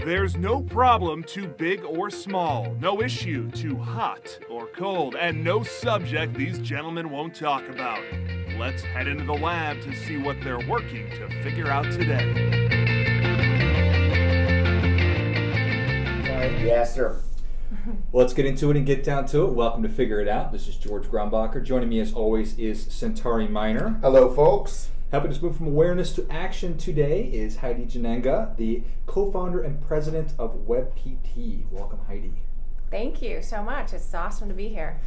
There's no problem too big or small, no issue too hot or cold, and no subject these gentlemen won't talk about. Let's head into the lab to see what they're working to figure out today. Yes, sir. Well, let's get into it and get down to it. Welcome to Figure It Out. This is George Grumbacher. Joining me as always is Centauri Minor. Hello, folks. Helping us move from awareness to action today is Heidi Jannenga, the co-founder and president of WebPT. Welcome, Heidi. Thank you so much. It's awesome to be here.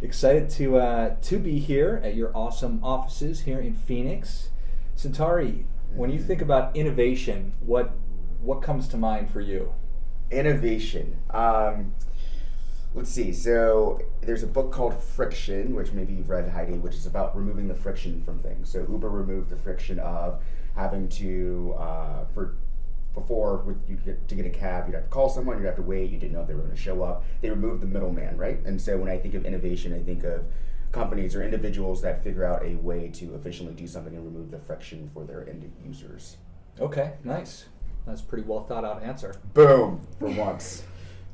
Excited to be here at your awesome offices here in Phoenix. Centauri, when you think about innovation, what comes to mind for you? Innovation. Let's see. So there's a book called Friction, which maybe you've read, Heidi, which is about removing the friction from things. So Uber removed the friction of having to, to get a cab, you'd have to call someone, you'd have to wait, you didn't know if they were going to show up. They removed the middleman, right? And so when I think of innovation, I think of companies or individuals that figure out a way to efficiently do something and remove the friction for their end users. Okay, nice. That's a pretty well thought out answer. Boom, for once.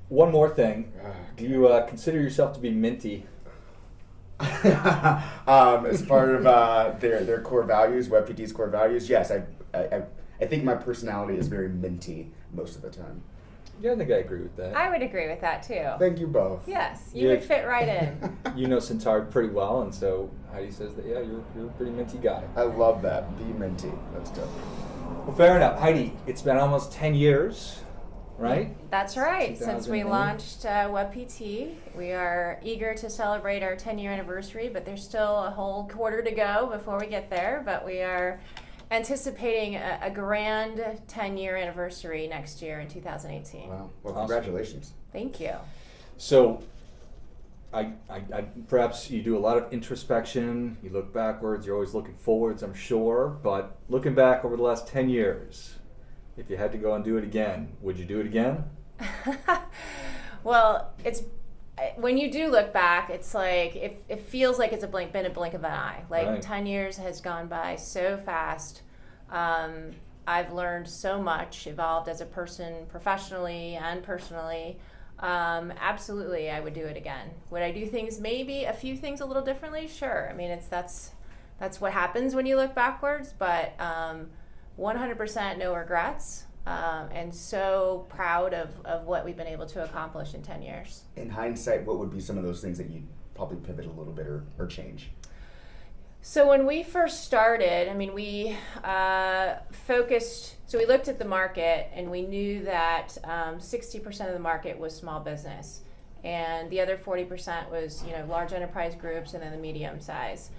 One more thing. Do you consider yourself to be minty? As part of their core values, WebPT's core values, yes, I think my personality is very minty most of the time. Yeah, I think I agree with that. I would agree with that too. Thank you both. Yes, you would fit right in. You know Centauri pretty well, and so Heidi says that, yeah, you're a pretty minty guy. I love that. Be minty. Let's go. Well, fair enough. Heidi, it's been almost 10 years, right? That's right. Since we 2008. launched WebPT, we are eager to celebrate our 10-year anniversary, but there's still a whole quarter to go before we get there. But we are anticipating a grand 10-year anniversary next year in 2018. Wow. Well, Awesome. Congratulations. Thank you. So, I perhaps you do a lot of introspection. You look backwards. You're always looking forwards, I'm sure. But looking back over the last 10 years, if you had to go and do it again, would you do it again? Well, it's when you do look back, it's like it feels like it's been a blink of an eye. Like Right. 10 years has gone by so fast. I've learned so much, evolved as a person professionally and personally. Absolutely, I would do it again. Would I do things, maybe a few things a little differently? Sure. I mean, that's what happens when you look backwards, but 100% no regrets. And so proud of what we've been able to accomplish in 10 years. In hindsight, what would be some of those things that you'd probably pivot a little bit or change? So when we first started, I mean, we focused, so we looked at the market and we knew that 60% of the market was small business. And the other 40% was, large enterprise groups and then the medium size.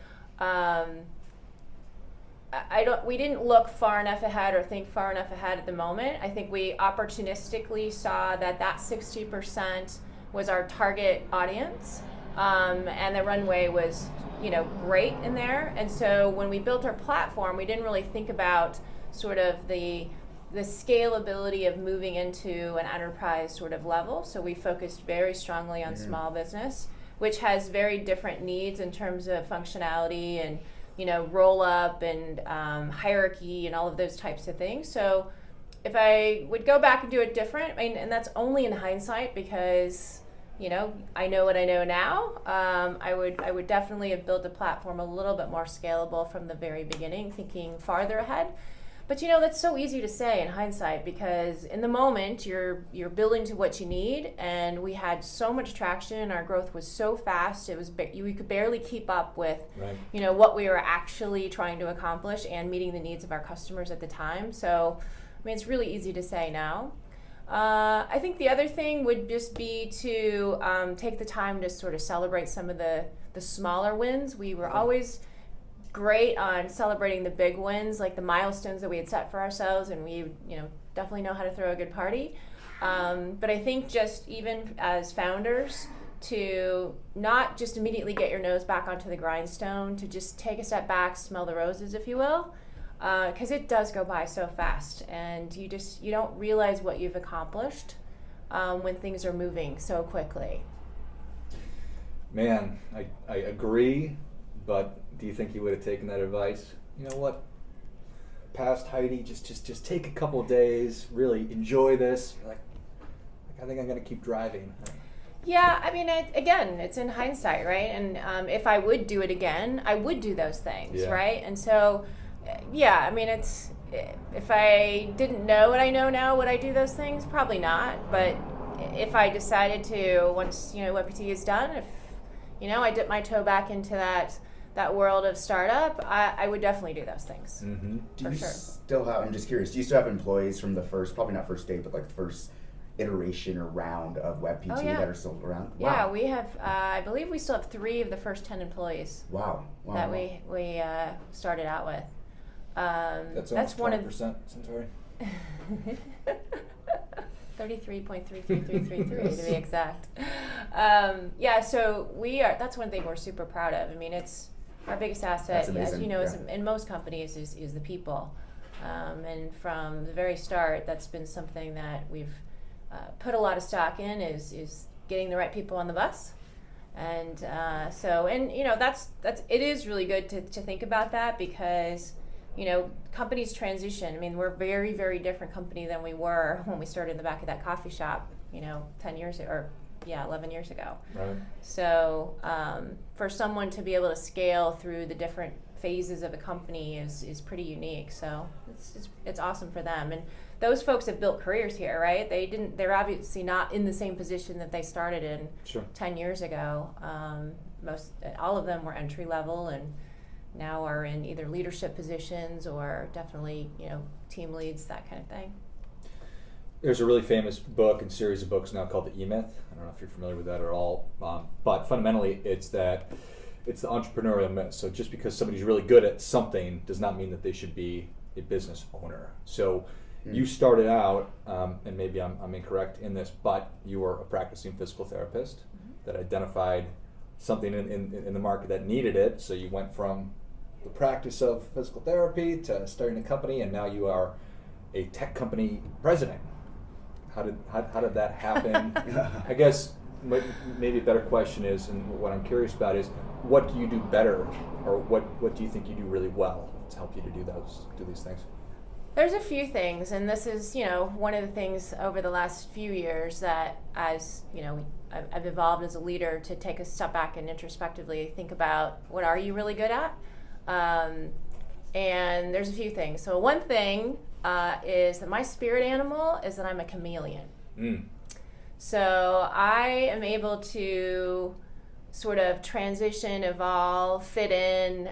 We didn't look far enough ahead or think far enough ahead at the moment. I think we opportunistically saw that 60% was our target audience, and the runway was, great in there. And so when we built our platform, we didn't really think about sort of the scalability of moving into an enterprise sort of level. So we focused very strongly on small business, which has very different needs in terms of functionality and roll up and hierarchy and all of those types of things. So if I would go back and do it different, and that's only in hindsight because, I know what I know now, I would definitely have built a platform a little bit more scalable from the very beginning, thinking farther ahead. But that's so easy to say in hindsight because in the moment you're building to what you need, and we had so much traction. Our growth was so fast; we could barely keep up with, Right. What we were actually trying to accomplish and meeting the needs of our customers at the time. So, it's really easy to say now. I think the other thing would just be to take the time to sort of celebrate some of the smaller wins. We were always great on celebrating the big wins, like the milestones that we had set for ourselves, and we definitely know how to throw a good party. But I think just even as founders, to not just immediately get your nose back onto the grindstone, to just take a step back, smell the roses, if you will, because it does go by so fast, and you don't realize what you've accomplished when things are moving so quickly. Man, I agree, but do you think you would have taken that advice? You know what? past, Heidi? Just take a couple of days, really enjoy this. You're like, I think I'm going to keep driving. Yeah, I mean, again, it's in hindsight, right? And if I would do it again, I would do those things, right? And so, yeah, I mean, it's, if I didn't know what I know now, would I do those things? Probably not. But if I decided to, once, WebPT is done, if, I dip my toe back into that world of startup, I would definitely do those things. Mm-hmm. Do you still have, I'm just curious, do you still have employees from the first, probably not first day, but like the first iteration or round of WebPT that are still around? Yeah, we have, I believe we still have 3 of the first 10 employees that we started out with. That's one of 20%, Centauri. 33.33333 to be exact. So that's one thing we're super proud of. I mean, it's our biggest asset, as you know, is in most companies is the people. And from the very start, that's been something that we've put a lot of stock in is getting the right people on the bus. And that's it is really good to think about that, because companies transition. I mean, we're a very, very different company than we were when we started in the back of that coffee shop, 11 years ago. Right. So for someone to be able to scale through the different phases of a company is pretty unique. So it's awesome for them. And those folks have built careers here, right? They're obviously not in the same position that they started in 10 years ago. All of them were entry level and now are in either leadership positions or definitely, team leads, that kind of thing. There's a really famous book and series of books now called The E-Myth. I don't know if you're familiar with that at all, but fundamentally it's the entrepreneurial myth. So just because somebody's really good at something does not mean that they should be a business owner. So you started out, and maybe I'm incorrect in this, but you were a practicing physical therapist that identified something in the market that needed it. So you went from the practice of physical therapy to starting a company, and now you are a tech company president. How did that happen? I guess maybe a better question is, and what I'm curious about is, what do you do better, or what do you think you do really well to help you to do these things? There's a few things, and this is, one of the things over the last few years that, as I've evolved as a leader to take a step back and introspectively think about what are you really good at. And there's a few things. So one thing is that my spirit animal is that I'm a chameleon. So I am able to sort of transition, evolve, fit in,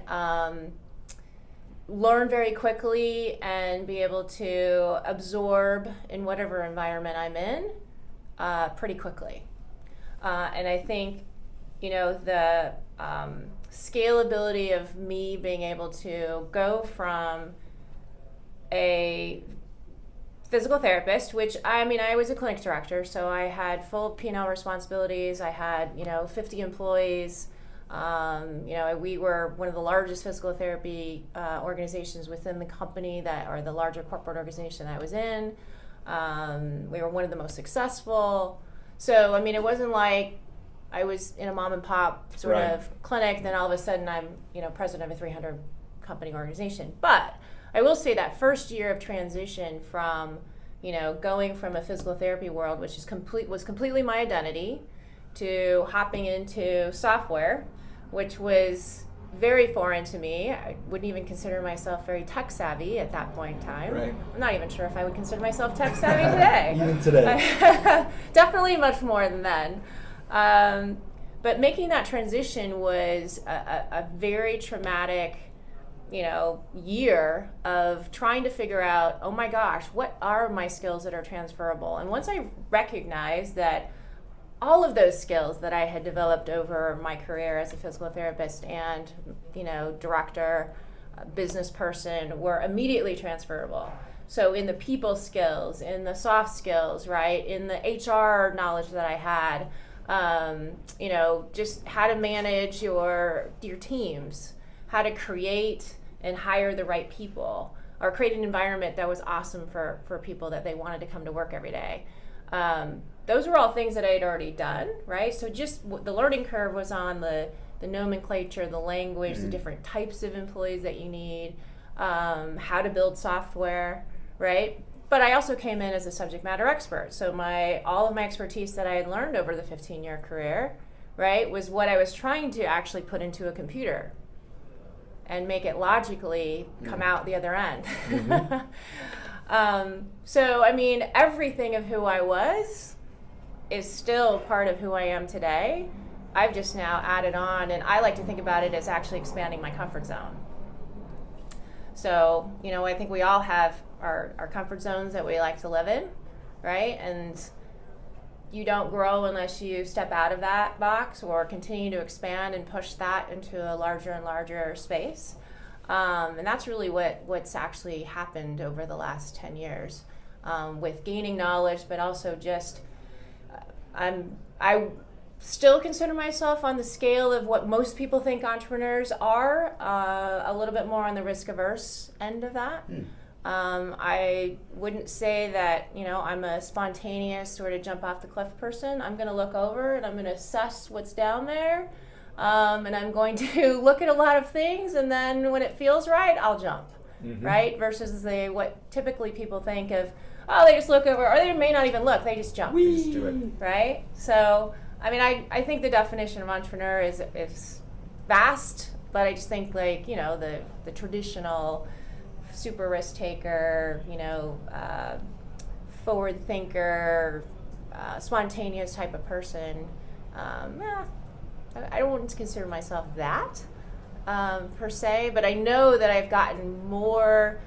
learn very quickly, and be able to absorb in whatever environment I'm in pretty quickly. And I think, the scalability of me being able to go from a physical therapist, which I was a clinic director, so I had full P&L responsibilities. I had 50 employees. We were one of the largest physical therapy organizations within the company, or the larger corporate organization I was in. We were one of the most successful. So it wasn't like I was in a mom and pop sort of clinic, then all of a sudden I'm president of a 300 company organization. But I will say that first year of transition from going from a physical therapy world, which was completely my identity, to hopping into software, which was very foreign to me. I wouldn't even consider myself very tech savvy at that point in time. Right. I'm not even sure if I would consider myself tech savvy today. Even today. Definitely much more than then. But making that transition was a very traumatic, year of trying to figure out, oh my gosh, what are my skills that are transferable? And once I recognized that all of those skills that I had developed over my career as a physical therapist and, director, business person were immediately transferable. So in the people skills, in the soft skills, right, in the HR knowledge that I had, just how to manage your teams, how to create and hire the right people, or create an environment that was awesome for people that they wanted to come to work every day. Those were all things that I had already done, right? So just the learning curve was on the nomenclature, the language, the different types of employees that you need. how to build software, right? But I also came in as a subject matter expert. So all of my expertise that I had learned over the 15-year career, right, was what I was trying to actually put into a computer and make it logically come out the other end. So, I mean, everything of who I was is still part of who I am today. I've just now added on, and I like to think about it as actually expanding my comfort zone. So, you know, I think we all have our comfort zones that we like to live in, right? And you don't grow unless you step out of that box or continue to expand and push that into a larger and larger space. And that's really what's actually happened over the last 10 years with gaining knowledge, but also just I still consider myself on the scale of what most people think entrepreneurs are, a little bit more on the risk-averse end of that. I wouldn't say that, you know, I'm a spontaneous sort of jump off the cliff person. I'm going to look over and I'm going to assess what's down there. And I'm going to look at a lot of things, and then when it feels right, I'll jump, right? Versus what typically people think of, oh, they just look over, or they may not even look, they just jump. They just do it. Right? So, I mean, I think the definition of entrepreneur is vast, but I just think, like, you know, the traditional super risk taker, you know, forward thinker, spontaneous type of person, I don't consider myself that per se, but I know that I've gotten more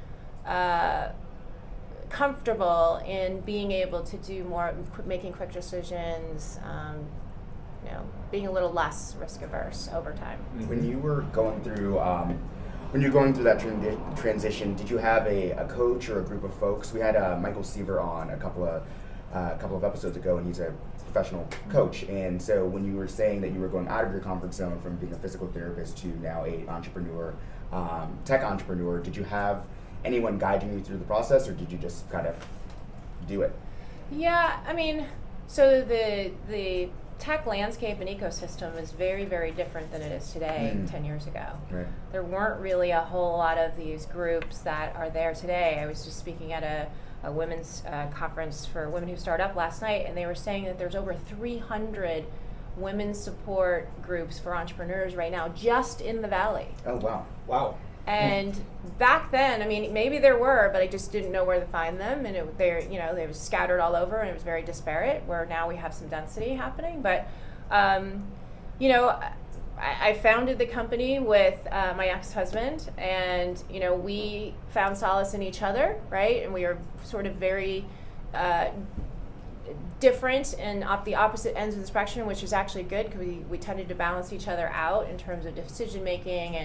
comfortable in being able to do more, making quick decisions, you know, being a little less risk averse over time. When you were going through that transition, did you have a coach or a group of folks? We had Michael Seaver on a couple of episodes ago, and he's a professional coach. And so when you were saying that you were going out of your comfort zone from being a physical therapist to now a entrepreneur, tech entrepreneur, did you have anyone guiding you through the process, or did you just kind of do it? Yeah, I mean, so the tech landscape and ecosystem is very, very different than it is today 10 years ago. Right. There weren't really a whole lot of these groups that are there today. I was just speaking at a women's conference for women who start up last night, and they were saying that there's over 300 women's support groups for entrepreneurs right now just in the Valley. Oh, wow. Wow. And back then, I mean, maybe there were, but I just didn't know where to find them, and they were scattered all over, and it was very disparate. Where now we have some density happening, but you know, I founded the company with my ex-husband, and you know, we found solace in each other, right? And we are sort of very different and the opposite ends of the spectrum, which is actually good because we tended to balance each other out in terms of decision making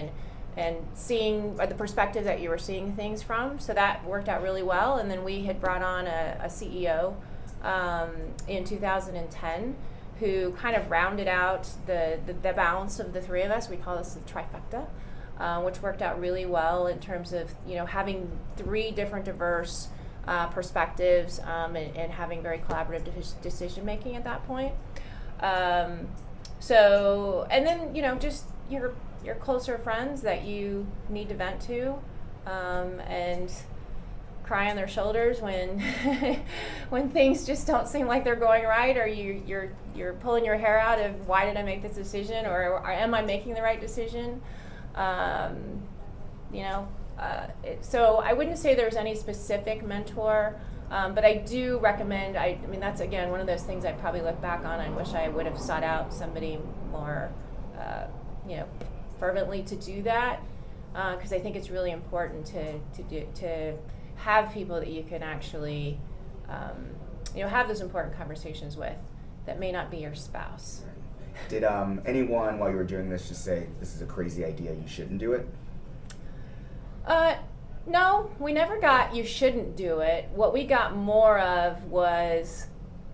and seeing the perspective that you were seeing things from. So that worked out really well. And then we had brought on a CEO in 2010 who kind of rounded out the balance of the three of us. We call this the trifecta, which worked out really well in terms of, you know, having three different diverse perspectives and having very collaborative decision making at that point. So, and then, you know, just your closer friends that you need to vent to, and cry on their shoulders when when things just don't seem like they're going right, or you're pulling your hair out of why did I make this decision, or am I making the right decision? You know, so I wouldn't say there's any specific mentor, but I do recommend. I mean, that's again one of those things I probably look back on. I wish I would have sought out somebody more, you know, fervently to do that, because I think it's really important to have people that you can actually, you know, have those important conversations with that may not be your spouse. Did anyone, while you were doing this, just say, this is a crazy idea, you shouldn't do it? No, we never got you shouldn't do it. What we got more of was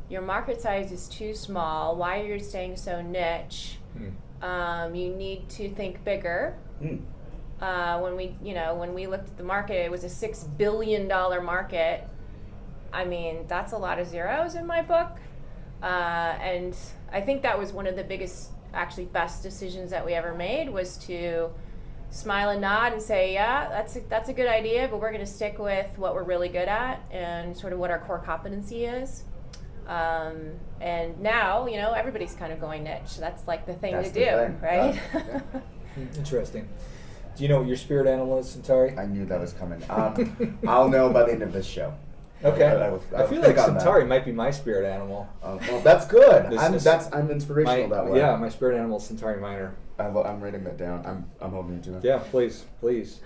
your market size is too small. Why are you staying so niche? You need to think bigger. When we looked at the market, it was a $6 billion market. I mean, that's a lot of zeros in my book. And I think that was one of the biggest, actually best decisions that we ever made, was to smile and nod and say, yeah, that's a good idea, but we're going to stick with what we're really good at and sort of what our core competency is. And now, everybody's kind of going niche. That's like the thing That's to the do, thing. right? Yeah. Interesting. Do you know what your spirit animal is, Centauri? I knew that was coming. I'll know by the end of this show. Okay. I feel think like on that. Centauri might be my spirit animal. Well, that's good. This I'm inspirational that way. Yeah, my spirit animal is Centauri Minor. I'm writing that down. I'm holding you to it. Yeah, please.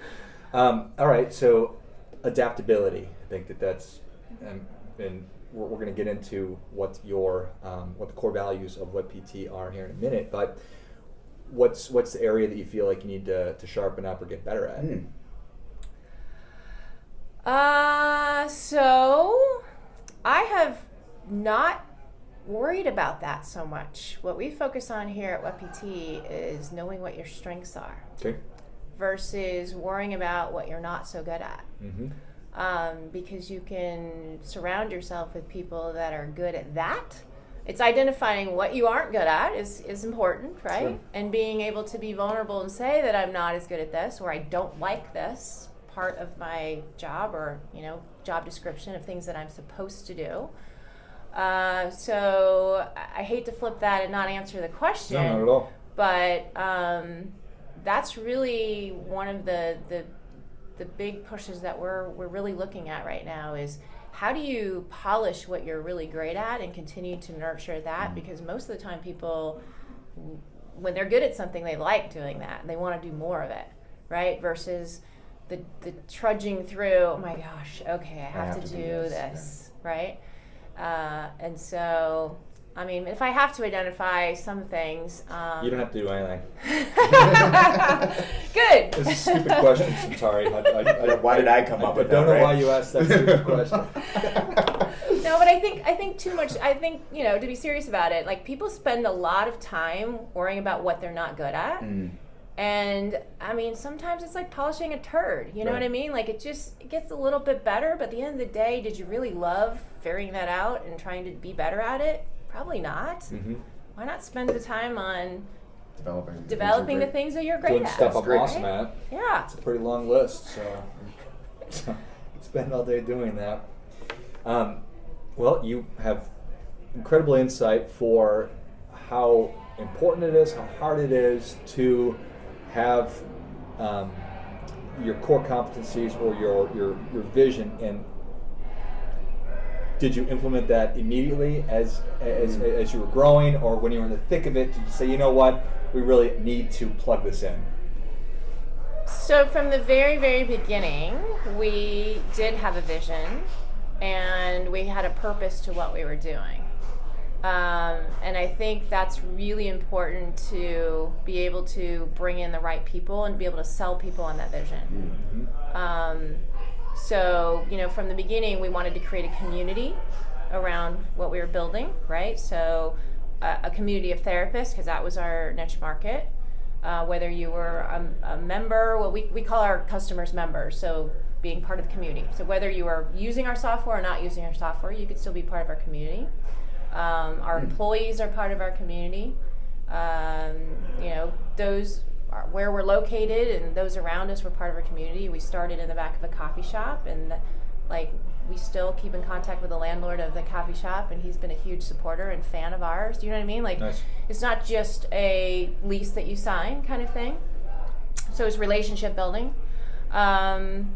All right, so adaptability. I think that's, and we're going to get into what the core values of what PT are here in a minute. But what's the area that you feel like you need to sharpen up or get better at? So I have not worried about that so much. What we focus on here at WebPT is knowing what your strengths are. Okay. Versus worrying about what you're not so good at. Mm-hmm. Because you can surround yourself with people that are good at that. It's identifying what you aren't good at is important, right? Sure. And being able to be vulnerable and say that I'm not as good at this, or I don't like this part of my job, or job description of things that I'm supposed to do. So I hate to flip that and not answer the question. No, not at all. But that's really one of the big pushes that we're really looking at right now is how do you polish what you're really great at and continue to nurture that? Because most of the time people, when they're good at something, they like doing that and they want to do more of it, right? Versus the trudging through, oh my gosh, okay, I have to do this, right? And so, I mean, if I have to identify some things... you don't have to do anything. Good. It's a stupid question, Centauri. Why did I come up with that? I don't know right? why you asked that stupid question. No, but I think too much. I think, to be serious about it, like people spend a lot of time worrying about what they're not good at. And I mean, sometimes it's like polishing a turd, you know what I mean? Like it gets a little bit better, but at the end of the day, did you really love figuring that out and trying to be better at it? Probably not. Mm-hmm. Why not spend the time on developing the things that you're great Doing at? stuff I'm great. awesome at. Yeah. It's a pretty long list, so spend all day doing that. Well, you have incredible insight for how important it is, how hard it is to have your core competencies or your vision. And did you implement that immediately as you were growing, or when you were in the thick of it, did you say, you know what, we really need to plug this in? So from the very, very beginning, we did have a vision and we had a purpose to what we were doing. And I think that's really important to be able to bring in the right people and be able to sell people on that vision. Mm-hmm. So, from the beginning, we wanted to create a community around what we were building, right? So a community of therapists, because that was our niche market. Whether you were a member, well, we call our customers members, so being part of the community. So whether you are using our software or not using our software, you could still be part of our community. Our employees are part of our community. Those are where we're located and those around us were part of our community. We started in the back of a coffee shop, and we still keep in contact with the landlord of the coffee shop, and he's been a huge supporter and fan of ours. Do you know what I mean? Nice. It's not just a lease that you sign kind of thing. So it's relationship building. And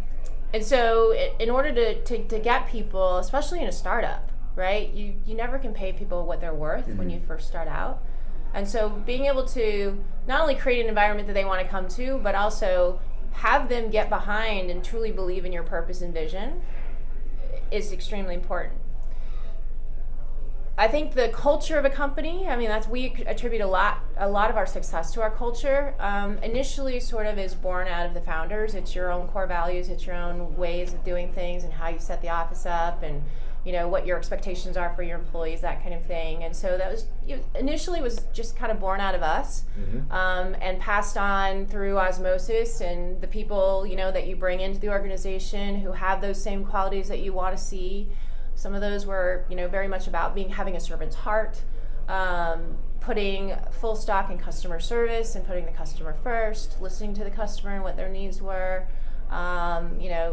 so in order to get people, especially in a startup, right, you never can pay people what they're worth when you first start out. And so being able to not only create an environment that they want to come to, but also have them get behind and truly believe in your purpose and vision is extremely important. I think the culture of a company, we attribute a lot of our success to our culture. Initially sort of is born out of the founders. It's your own core values, it's your own ways of doing things and how you set the office up and what your expectations are for your employees, that kind of thing. And so that was initially was just kind of born out of us, and passed on through osmosis, and the people that you bring into the organization who have those same qualities that you want to see. Some of those were very much about having a servant's heart, putting full stock in customer service and putting the customer first, listening to the customer and what their needs were,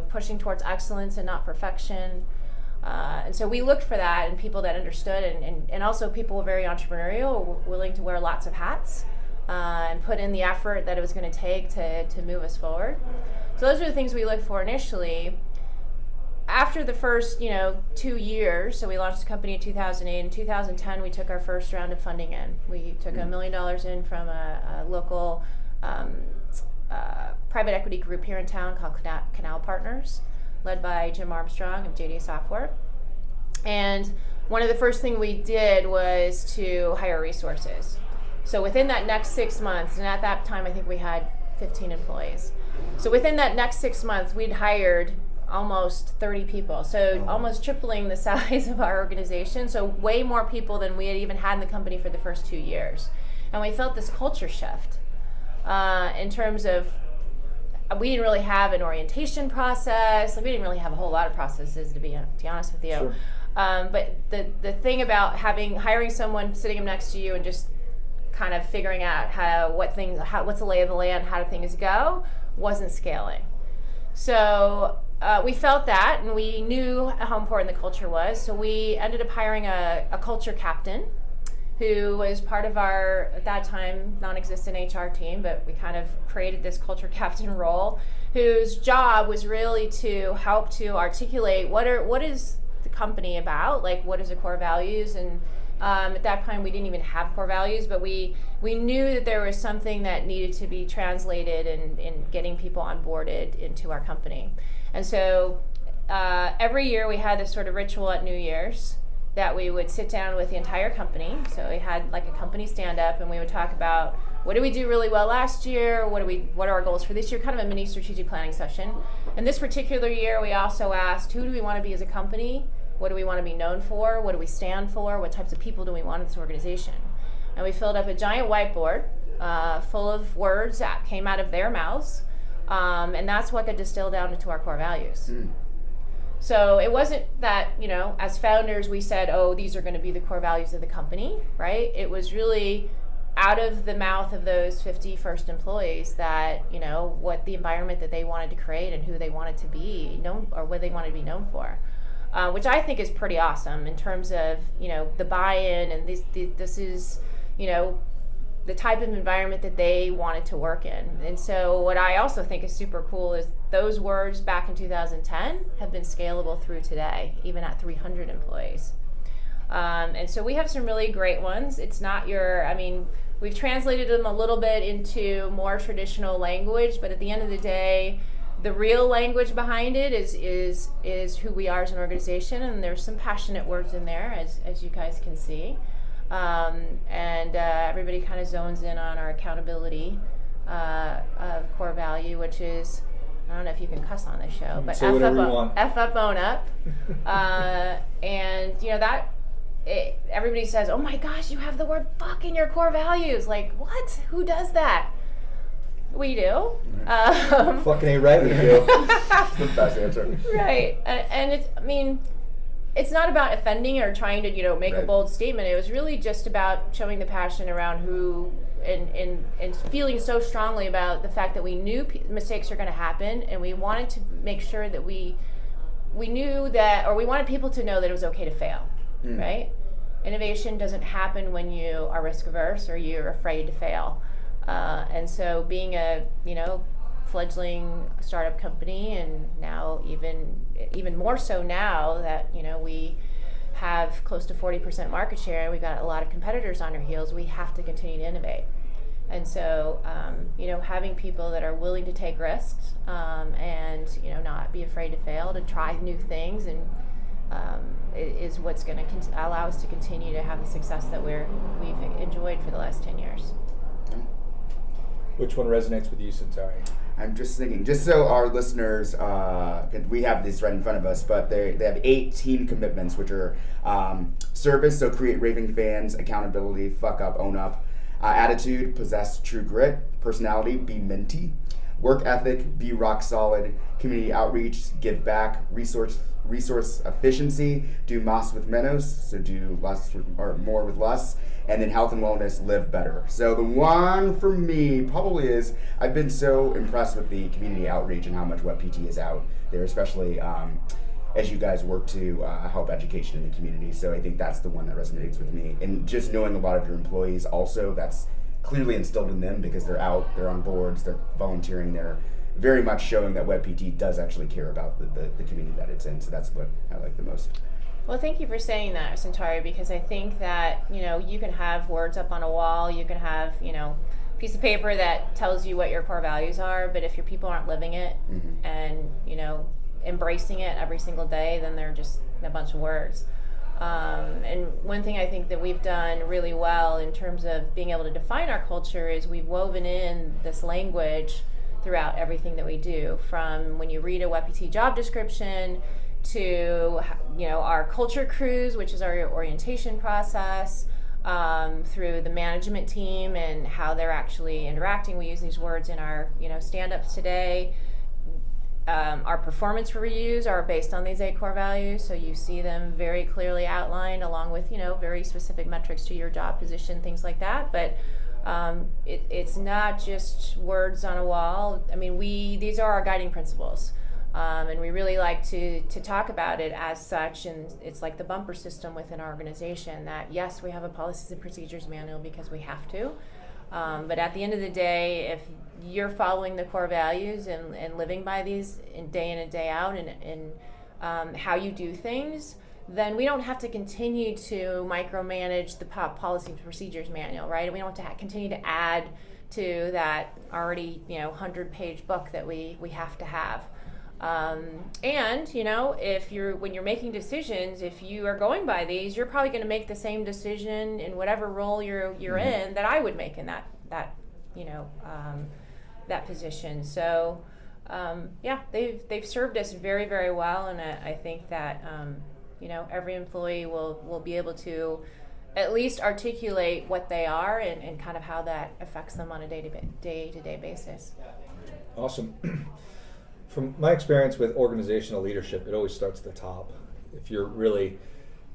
pushing towards excellence and not perfection. And so we looked for that in people that understood, and also people were very entrepreneurial, willing to wear lots of hats, and put in the effort that it was going to take to move us forward. So those are the things we looked for initially. After the first 2 years, so we launched the company in 2008. In 2010, we took our first round of funding in. We took $1 million in from a local private equity group here in town called Canal Partners, led by Jim Armstrong of JD Software. And one of the first things we did was to hire resources. So within that next 6 months, and at that time I think we had 15 employees. So within that next 6 months, we'd hired almost 30 people. So almost tripling the size of our organization. So way more people than we had even had in the company for the first 2 years. And we felt this culture shift in terms of, we didn't really have an orientation process. We didn't really have a whole lot of processes, to be honest with you. Sure. But the thing about hiring someone sitting next to you and just kind of figuring out what's the lay of the land, how do things go, wasn't scaling. So we felt that, and we knew how important the culture was. So we ended up hiring a culture captain, who was part of our, at that time, non-existent HR team, but we kind of created this culture captain role, whose job was really to help to articulate what is the company about, like what is the core values. And at that time we didn't even have core values, but we knew that there was something that needed to be translated in getting people onboarded into our company. And so every year we had this sort of ritual at New Year's that we would sit down with the entire company. So we had like a company stand-up, and we would talk about what did we do really well last year, what are our goals for this year, kind of a mini strategic planning session. And this particular year we also asked, who do we want to be as a company? What do we want to be known for? What do we stand for? What types of people do we want in this organization? And we filled up a giant whiteboard full of words that came out of their mouths, and that's what got distilled down into our core values. So it wasn't that, as founders we said, oh, these are going to be the core values of the company, right? It was really out of the mouth of those 50 first employees that, what the environment that they wanted to create and who they wanted to be known, or what they wanted to be known for. Which I think is pretty awesome in terms of, the buy-in, and this is, the type of environment that they wanted to work in. And so what I also think is super cool is those words back in 2010 have been scalable through today, even at 300 employees. And so we have some really great ones. It's not we've translated them a little bit into more traditional language, but at the end of the day, the real language behind it is who we are as an organization, and there's some passionate words in there, as you guys can see. Everybody kind of zones in on our accountability core value, which is, I don't know if you can cuss on this show, but F up, own up. Everybody says, oh my gosh, you have the word fuck in your core values. Like, what? Who does that? We do. Fucking ain't right, we do. That's the best answer. Right. And it's not about offending or trying to, make a bold statement. It was really just about showing the passion around who and feeling so strongly about the fact that we knew mistakes are going to happen, and we wanted to make sure that we knew that, or we wanted people to know that it was okay to fail, right? Innovation doesn't happen when you are risk averse or you're afraid to fail. And so being a, fledgling startup company, and now even more so now that, we have close to 40% market share and we've got a lot of competitors on our heels, we have to continue to innovate. And so, having people that are willing to take risks and, not be afraid to fail, to try new things, and is what's going to allow us to continue to have the success that we've enjoyed for the last 10 years. Which one resonates with you, Centauri? I'm just thinking, just so our listeners, we have this right in front of us, but they have 8 team commitments, which are service, so create raving fans; accountability, fuck up, own up; attitude, possess true grit; personality, be minty; work ethic, be rock solid, community outreach, give back, resource efficiency, do más with menos, so do less or more with less, and then health and wellness, live better. So the one for me probably is, I've been so impressed with the community outreach and how much WebPT is out there, especially as you guys work to help education in the community. So I think that's the one that resonates with me. And just knowing a lot of your employees also, that's clearly instilled in them because they're out, they're on boards, they're volunteering, they're very much showing that WebPT does actually care about the community that it's in. So that's what I like the most. Well, thank you for saying that, Centauri, because I think that, you can have words up on a wall, you can have, a piece of paper that tells you what your core values are, but if your people aren't living it and, embracing it every single day, then they're just a bunch of words. And one thing I think that we've done really well in terms of being able to define our culture is we've woven in this language throughout everything that we do, from when you read a WebPT job description to our culture cruise, which is our orientation process, through the management team and how they're actually interacting. We use these words in our stand-ups today. Our performance reviews are based on these 8 core values, so you see them very clearly outlined along with very specific metrics to your job position, things like that. But it's not just words on a wall. I mean, these are our guiding principles, and we really like to talk about it as such. And it's like the bumper system within our organization that yes, we have a policies and procedures manual because we have to. But at the end of the day, if you're following the core values and living by these day in and day out and how you do things, then we don't have to continue to micromanage the policy and procedures manual, right? We don't have to continue to add to that already 100-page book that we have to have. And when you're making decisions, if you are going by these, you're probably going to make the same decision in whatever role you're in that I would make in that position. So they've served us very, very well, and I think that every employee will be able to at least articulate what they are and kind of how that affects them on a day-to-day basis. Awesome. From my experience with organizational leadership, it always starts at the top. If you're really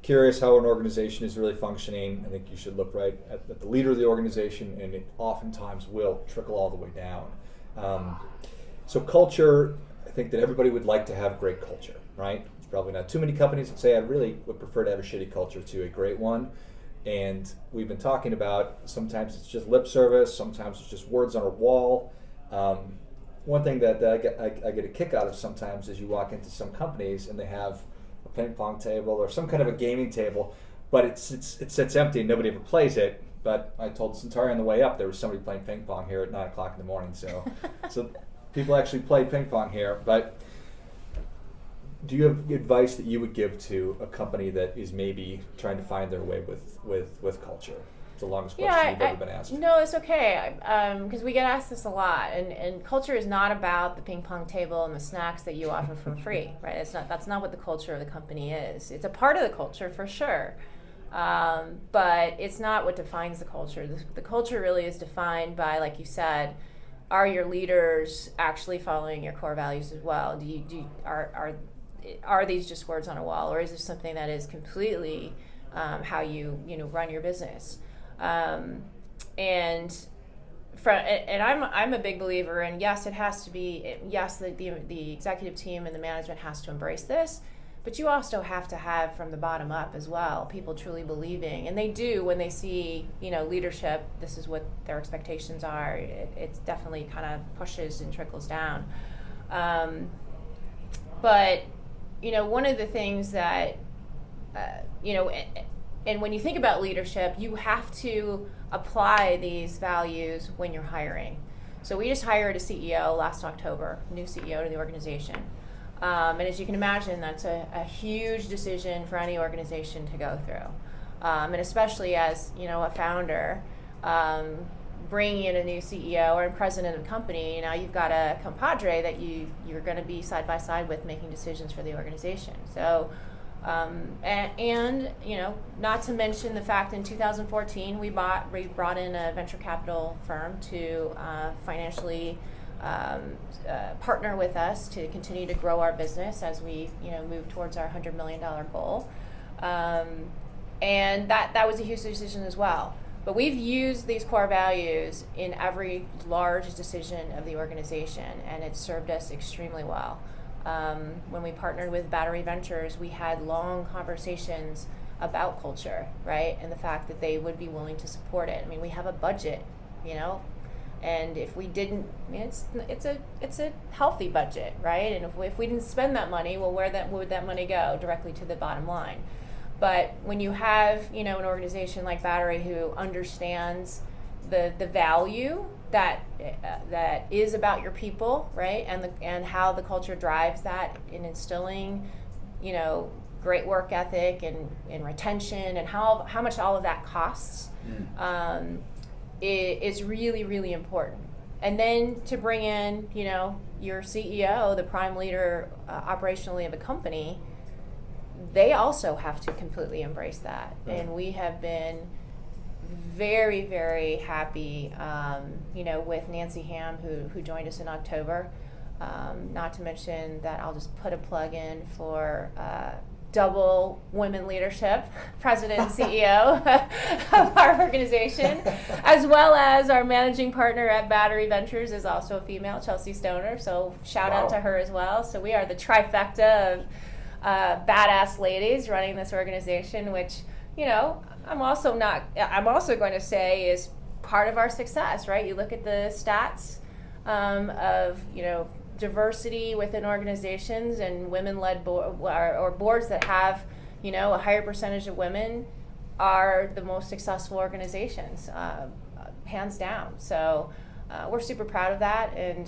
curious how an organization is really functioning, I think you should look right at the leader of the organization, and it oftentimes will trickle all the way down. So culture, I think that everybody would like to have great culture, right? There's probably not too many companies that say I really would prefer to have a shitty culture to a great one. And we've been talking about sometimes it's just lip service, sometimes it's just words on a wall. One thing that I get a kick out of sometimes is you walk into some companies and they have a ping pong table or some kind of a gaming table, but it sits empty and nobody ever plays it. But I told Centauri on the way up there was somebody playing ping pong here at 9 o'clock in the morning. So people actually play ping pong here. But do you have advice that you would give to a company that is maybe trying to find their way with culture? It's the longest question you've ever been asked. No, it's okay, because we get asked this a lot, and culture is not about the ping pong table and the snacks that you offer for free, right? That's not what the culture of the company is. It's a part of the culture for sure, but it's not what defines the culture. The culture really is defined by, like you said, are your leaders actually following your core values as well? Are these just words on a wall, or is this something that is completely how you run your business? And I'm a big believer in, yes, it has to be, yes, the executive team and the management has to embrace this, but you also have to have from the bottom up as well, people truly believing, and they do when they see, leadership, this is what their expectations are. It's definitely kind of pushes and trickles down. But, one of the things that, and when you think about leadership, you have to apply these values when you're hiring. So we just hired a CEO last October, new CEO to the organization. And as you can imagine, that's a huge decision for any organization to go through. And especially as, a founder, bringing in a new CEO or president of the company, now you've got a compadre that you're going to be side by side with making decisions for the organization. So, and not to mention the fact in 2014 we brought in a venture capital firm to financially partner with us to continue to grow our business as we move towards our $100 million goal. And that was a huge decision as well. But we've used these core values in every large decision of the organization, and it's served us extremely well. When we partnered with Battery Ventures, we had long conversations about culture, right? And the fact that they would be willing to support it. I mean, we have a budget, and if we didn't, it's a healthy budget, right? And if we didn't spend that money, well, where would that money go? Directly to the bottom line. But when you have, an organization like Battery who understands the value that is about your people, right, and how the culture drives that in instilling, great work ethic and retention and how much all of that costs, is really, really important. And then to bring in, your CEO, the prime leader operationally of a company, they also have to completely embrace that. And we have been very, very happy, with Nancy Ham, who joined us in October. Not to mention that I'll just put a plug in for double women leadership, president and CEO of our organization, as well as our managing partner at Battery Ventures is also a female, Chelsea Stoner. So shout out to her as well. So we are the trifecta of badass ladies running this organization, which, I'm also going to say is part of our success, right? You look at the stats of, diversity within organizations and women-led or boards that have, a higher percentage of women are the most successful organizations, hands down. So we're super proud of that, and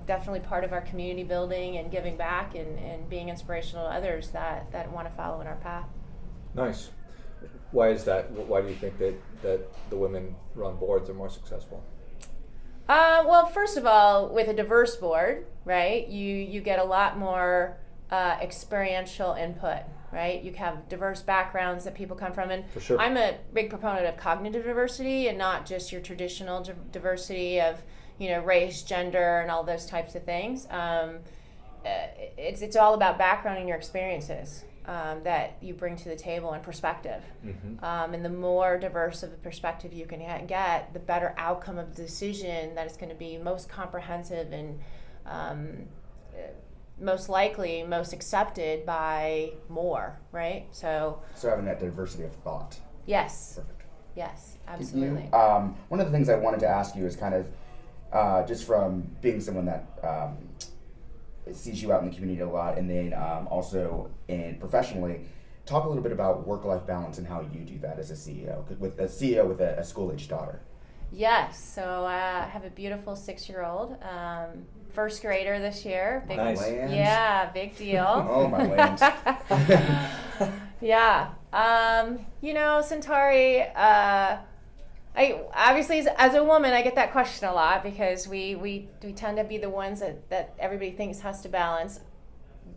definitely part of our community building and giving back and being inspirational to others that want to follow in our path. Nice. Why is that? Why do you think that the women-run boards are more successful? Well, first of all, with a diverse board, right, you get a lot more experiential input, right? You have diverse backgrounds that people come from. And for sure. I'm a big proponent of cognitive diversity and not just your traditional diversity of, race, gender, and all those types of things. It's all about background and your experiences that you bring to the table and perspective. And the more diverse of a perspective you can get, the better outcome of the decision that is going to be most comprehensive and most likely most accepted by more, right? So having that diversity of thought. Yes. Perfect. Yes, absolutely. One of the things I wanted to ask you is kind of just from being someone that sees you out in the community a lot, and then also professionally, talk a little bit about work-life balance and how you do that as a CEO, with a school-age daughter. Yes, so I have a beautiful 6-year-old, first grader this year. Big, nice. Yeah, big deal. Oh, my land. Yeah. Centauri, I obviously as a woman I get that question a lot because we tend to be the ones that everybody thinks has to balance.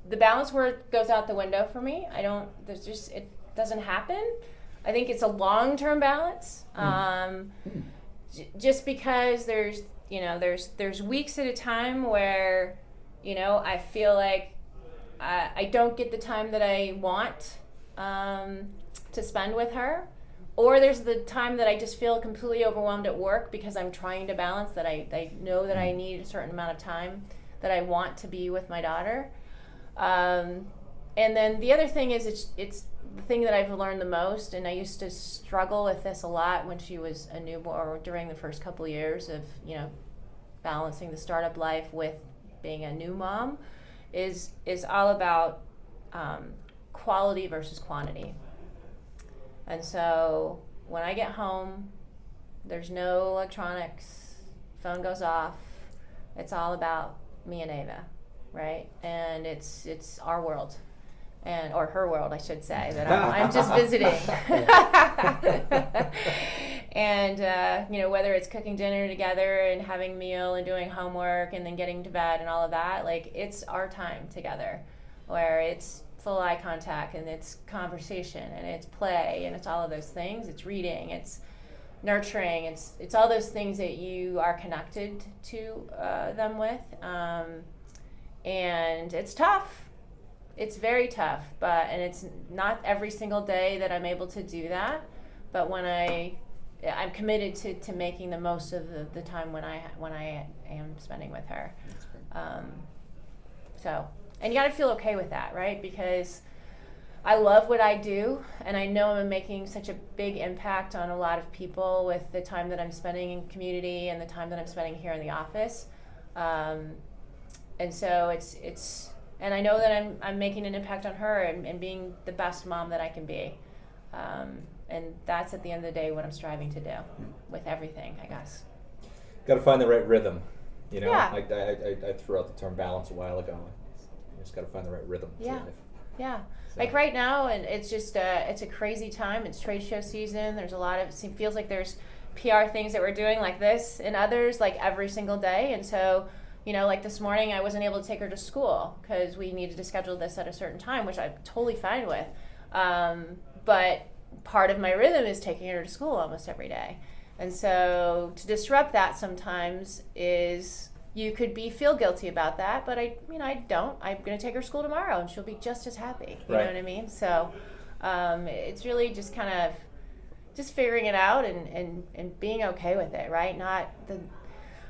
The balance word goes out the window for me. It doesn't happen. I think it's a long-term balance. Just because there's weeks at a time where I feel like I don't get the time that I want to spend with her. Or there's the time that I just feel completely overwhelmed at work because I'm trying to balance that I know that I need a certain amount of time that I want to be with my daughter. And then the other thing is it's the thing that I've learned the most, and I used to struggle with this a lot when she was a newborn or during the first couple of years of, balancing the startup life with being a new mom is all about quality versus quantity. And so when I get home, there's no electronics, phone goes off. It's all about me and Ava, right? And it's our world, or her world, I should say, that I'm just visiting. And whether it's cooking dinner together and having a meal and doing homework and then getting to bed and all of that, like it's our time together, where it's full eye contact and it's conversation and it's play and it's all of those things. It's reading. It's nurturing. It's all those things that you are connected to them with, and it's tough. It's very tough, and it's not every single day that I'm able to do that. But when I'm committed to making the most of the time when I am spending with her. And you got to feel okay with that, right? Because I love what I do, and I know I'm making such a big impact on a lot of people with the time that I'm spending in community and the time that I'm spending here in the office. And so it's and I know that I'm making an impact on her and being the best mom that I can be. And that's at the end of the day what I'm striving to do with everything, I guess. Got to find the right rhythm. You know, Yeah. I threw out the term balance a while ago. You just got to find the right rhythm to life. Yeah. So. Like right now, and it's just it's a crazy time. It's trade show season. There's a lot of, it feels like there's PR things that we're doing like this and others like every single day. And so, you know, like this morning I wasn't able to take her to school because we needed to schedule this at a certain time, which I'm totally fine with. But part of my rhythm is taking her to school almost every day. And so to disrupt that sometimes is, you could feel guilty about that, but I don't. I'm going to take her to school tomorrow and she'll be just as happy. You know what I mean? So it's really just kind of just figuring it out and being okay with it, right?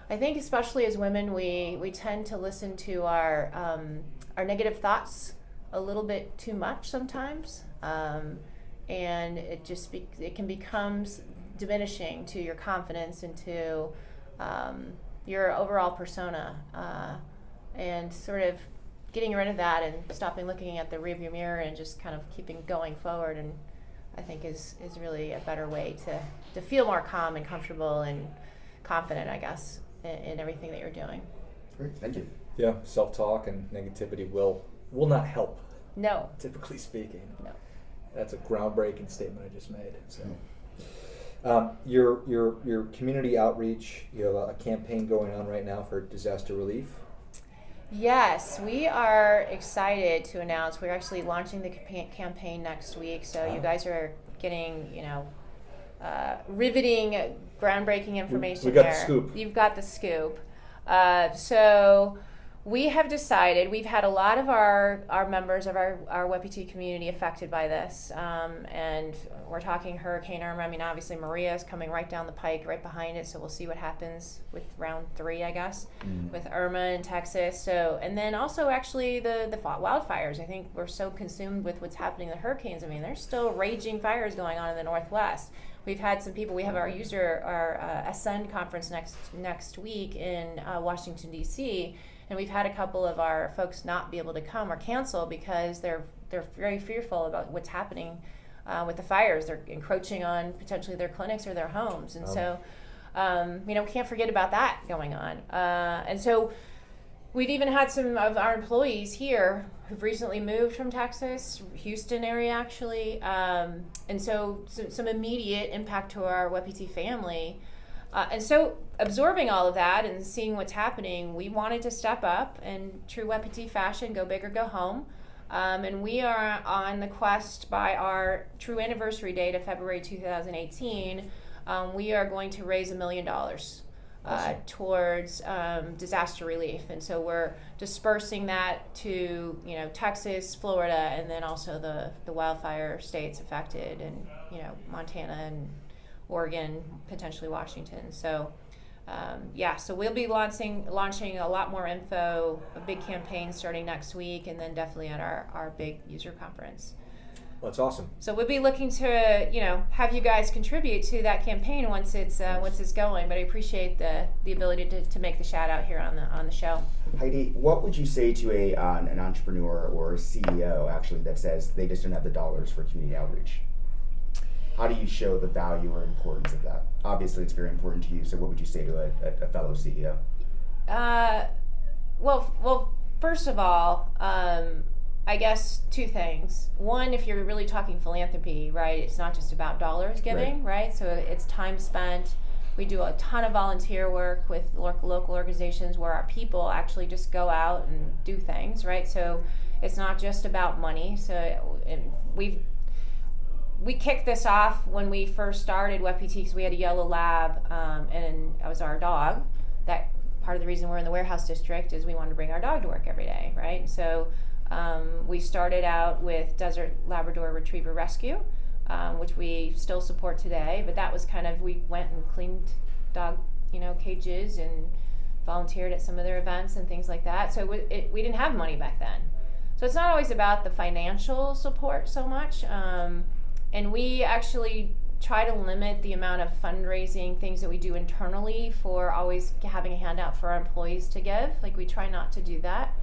I think especially as women, we tend to listen to our negative thoughts a little bit too much sometimes. And it can become diminishing to your confidence and to your overall persona, and sort of getting rid of that and stopping looking at the rearview mirror and just kind of keeping going forward, and I think is really a better way to feel more calm and comfortable and confident, I guess, in everything that you're doing. Great, thank you. Yeah, self-talk and negativity will not help. No. Typically speaking. No. That's a groundbreaking statement I just made. So, your community outreach, you have a campaign going on right now for disaster relief. Yes, we are excited to announce we're actually launching the campaign next week. So you guys are getting, riveting, groundbreaking information. We got there. the scoop. You've got the scoop. So we have decided, we've had a lot of our members of our WebPT community affected by this, and we're talking Hurricane Irma. I mean, obviously Maria is coming right down the pike, right behind it, so we'll see what happens with round 3, I guess, with Irma in Texas. So, and then also actually the wildfires. I think we're so consumed with what's happening in the hurricanes. I mean, there's still raging fires going on in the Northwest. We've had some people. We have our Ascend conference next week in Washington, D.C., and we've had a couple of our folks not be able to come or cancel because they're very fearful about what's happening with the fires. They're encroaching on potentially their clinics or their homes, and so we can't forget about that going on. And so we've even had some of our employees here who've recently moved from Texas, Houston area actually, and so some immediate impact to our WebPT family. And so absorbing all of that and seeing what's happening, we wanted to step up in true WebPT fashion, go big or go home. And we are on the quest by our true anniversary date of February 2018. We are going to raise $1 million towards disaster relief. And so we're dispersing that to, Texas, Florida, and then also the wildfire states affected, and, Montana and Oregon, potentially Washington. So, so we'll be launching a lot more info, a big campaign starting next week, and then definitely at our big user conference. Well, that's awesome. So we'll be looking to, have you guys contribute to that campaign once it's going. But I appreciate the ability to make the shout out here on the show. Heidi, what would you say to an entrepreneur or a CEO actually that says they just don't have the dollars for community outreach? How do you show the value or importance of that? Obviously, it's very important to you. So, what would you say to a fellow CEO? Well, first of all, I guess 2 things. One, if you're really talking philanthropy, right? It's not just about dollars giving, right? So it's time spent. We do a ton of volunteer work with local organizations where our people actually just go out and do things, right? So it's not just about money. So we kicked this off when we first started WebPT because we had a yellow lab, and that was our dog. That part of the reason we're in the warehouse district is we wanted to bring our dog to work every day, right? So we started out with Desert Labrador Retriever Rescue, which we still support today. But that was kind of, we went and cleaned dog, cages and volunteered at some of their events and things like that. So we didn't have money back then. So it's not always about the financial support so much. And we actually try to limit the amount of fundraising things that we do internally for always having a handout for our employees to give. Like, we try not to do that.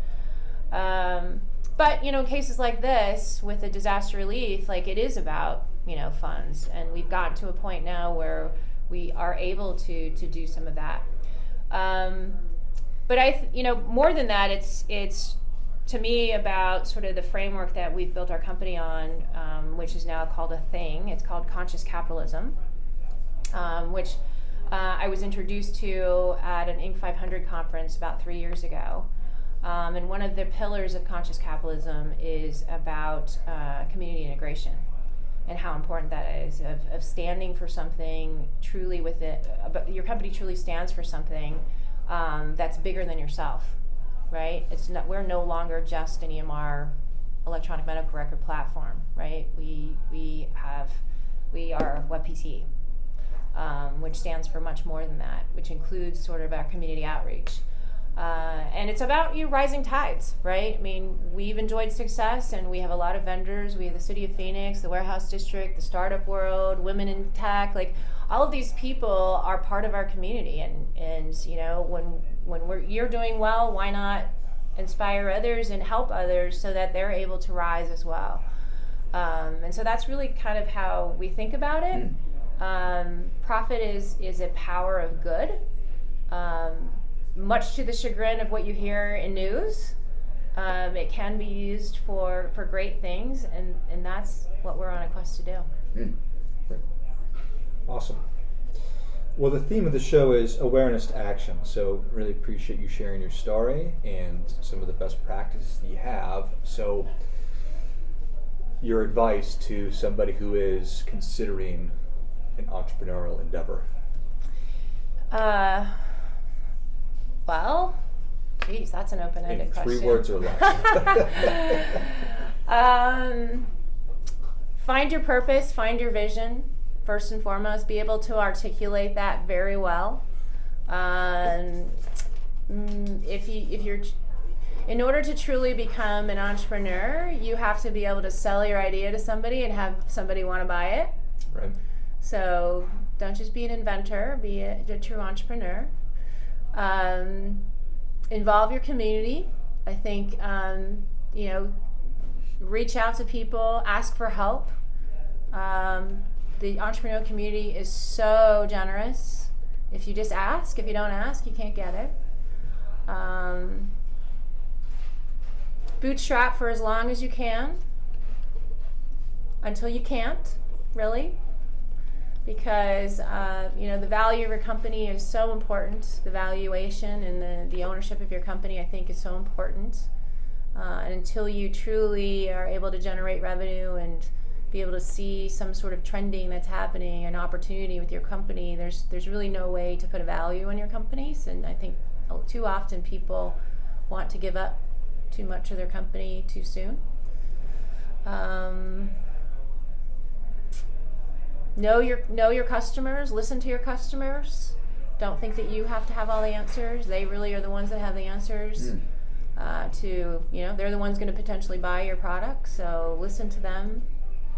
But, in cases like this with the disaster relief, like, it is about, funds. And we've gotten to a point now where we are able to do some of that. But more than that, it's to me about sort of the framework that we've built our company on, which is now called a thing. It's called conscious capitalism, which I was introduced to at an Inc. 500 conference about 3 years ago. And one of the pillars of conscious capitalism is about community integration and how important that is, of standing for something truly with it. Your company truly stands for something that's bigger than yourself, right? We're no longer just an EMR, electronic medical record platform, right? We are WebPT, which stands for much more than that, which includes sort of our community outreach. And it's about rising tides, right? I mean, we've enjoyed success, and we have a lot of vendors. We have the City of Phoenix, the Warehouse District, the Startup World, Women in Tech. Like, all of these people are part of our community, and when you're doing well, why not inspire others and help others so that they're able to rise as well? And so that's really kind of how we think about it. Profit is a power of good. Much to the chagrin of what you hear in news, it can be used for great things, and that's what we're on a quest to do. Awesome. Well, the theme of the show is awareness to action, so really appreciate you sharing your story and some of the best practices that you have. So, your advice to somebody who is considering an entrepreneurial endeavor? Well, geez, that's an open-ended question. 3 words or less. Find your purpose, find your vision, first and foremost. Be able to articulate that very well. If you're, in order to truly become an entrepreneur, you have to be able to sell your idea to somebody and have somebody want to buy it. Right. So don't just be an inventor, be a true entrepreneur. Involve your community. I think, reach out to people, ask for help. The entrepreneurial community is so generous. If you just ask, if you don't ask, you can't get it. Bootstrap for as long as you can, until you can't, really. Because the value of your company is so important. The valuation and the ownership of your company, I think, is so important. And until you truly are able to generate revenue and be able to see some sort of trending that's happening, an opportunity with your company, there's really no way to put a value on your companies. And I think too often people want to give up too much of their company too soon. Know your customers, listen to your customers. Don't think that you have to have all the answers. They really are the ones that have the answers. They're the ones going to potentially buy your product. So listen to them.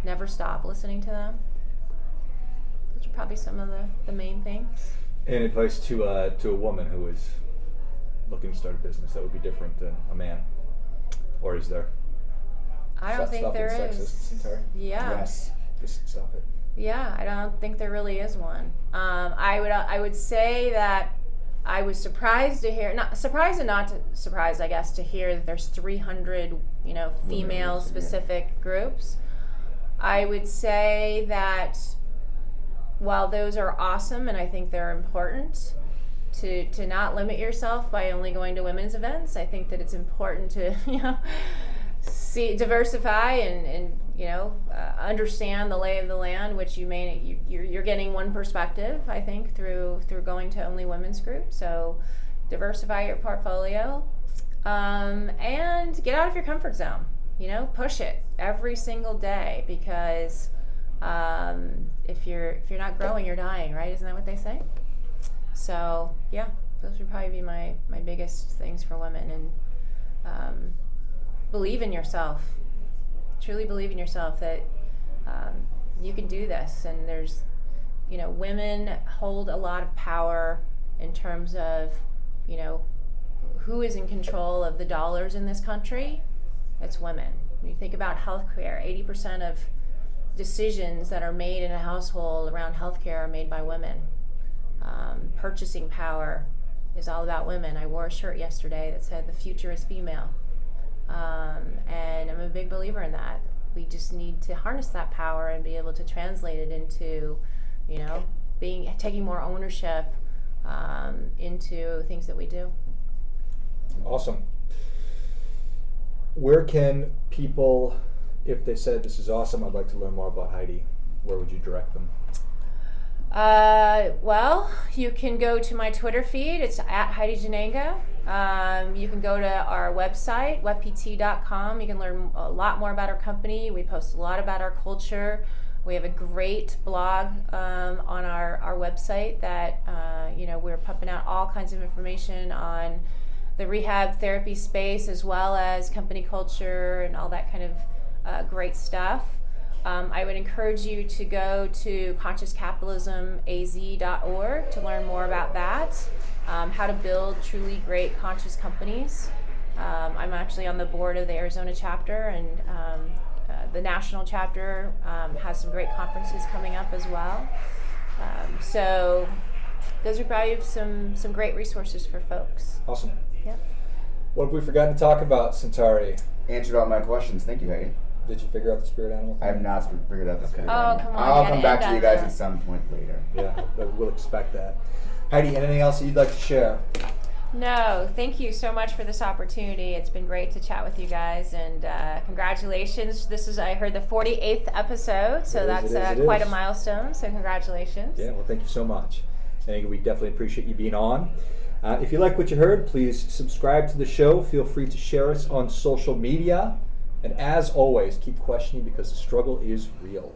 Never stop listening to them. Those are probably some of the main things. And advice to a woman who is looking to start a business that would be different than a man, or is there? I don't think there is. Sexist, yeah. Yes. Just stop it. Yeah, I don't think there really is one. I would say that I was surprised to hear, not surprised and not surprised, I guess, to hear that there's 300, female specific groups. I would say that while those are awesome and I think they're important, to not limit yourself by only going to women's events. I think that it's important to diversify and understand the lay of the land, which you're getting one perspective, I think, through going to only women's group. So diversify your portfolio, and get out of your comfort zone. Push it every single day, because if you're not growing, you're dying, right? Isn't that what they say? So yeah, those would probably be my biggest things for women. And believe in yourself. Truly believe in yourself that you can do this. And there's, women hold a lot of power in terms of, who is in control of the dollars in this country. It's women. When you think about healthcare, 80% of decisions that are made in a household around healthcare are made by women. Purchasing power is all about women. I wore a shirt yesterday that said, "The future is female." And I'm a big believer in that. We just need to harness that power and be able to translate it into, taking more ownership into things that we do. Awesome. Where can people, if they said, "This is awesome, I'd like to learn more about Heidi," where would you direct them? Well, you can go to my Twitter feed. It's at Heidi Jannenga. You can go to our website, webpt.com. You can learn a lot more about our company. We post a lot about our culture. We have a great blog on our website that we're pumping out all kinds of information on the rehab therapy space, as well as company culture and all that kind of great stuff. I would encourage you to go to consciouscapitalismaz.org to learn more about that, how to build truly great conscious companies. I'm actually on the board of the Arizona chapter, and the national chapter has some great conferences coming up as well. So those are probably some great resources for folks. Awesome. Yep. What have we forgotten to talk about, Centauri? Answered all my questions. Thank you, Heidi. Did you figure out the spirit animal thing? I have not figured out the spirit Oh, animal. come on, I'll you come gotta back to end you on guys that. at some point later. Yeah, we'll expect that. Heidi, anything else that you'd like to share? No, thank you so much for this opportunity. It's been great to chat with you guys, and congratulations. This is, I heard, the 48th episode, so It is, that's it quite is. a milestone, so congratulations. Yeah, well, thank you so much. I think we definitely appreciate you being on. If you like what you heard, please subscribe to the show. Feel free to share us on social media. And as always, keep questioning, because the struggle is real.